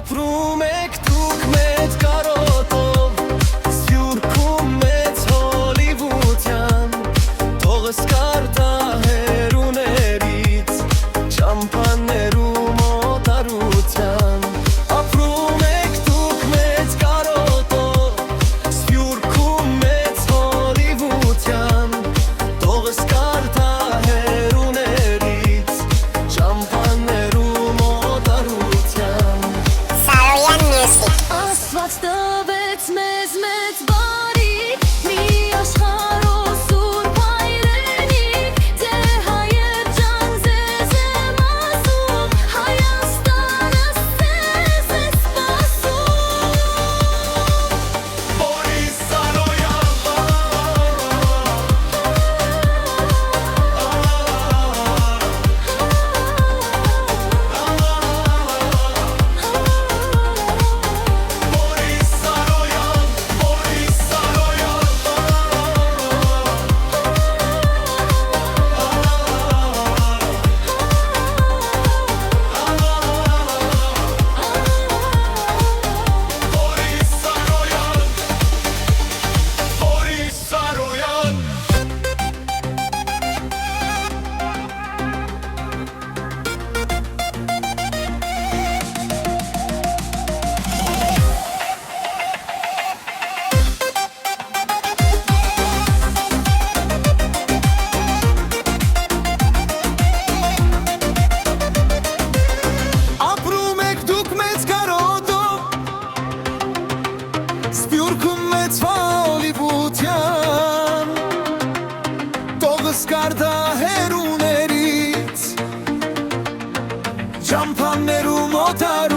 Ապրում եք դուք մեծ կարոտով, Սփյուռքում մեծ Հոլիվուդյան, Թող սկարտա հերուներից, Չամփաներու մոտարության։ Ապրում եք դուք մեծ կարոտով, Սփյուռքում մեծ Հոլիվուդյան, Թող սկարտա հերուներից, Չամփաներու մոտարության։ Աստված տվեց մեզ մեծ բարիք, մի աշխարհով սուրբ հայրենիք, դե հայեր ջան ձեզ եմ ասում, Հայաստանը ձեզ է սպասում։ Բորիս Սարոյան, Սփյուռքում մեծ Հոլիվուդյան, Թող սկարտա հերուներից, Չամփաներու մոտար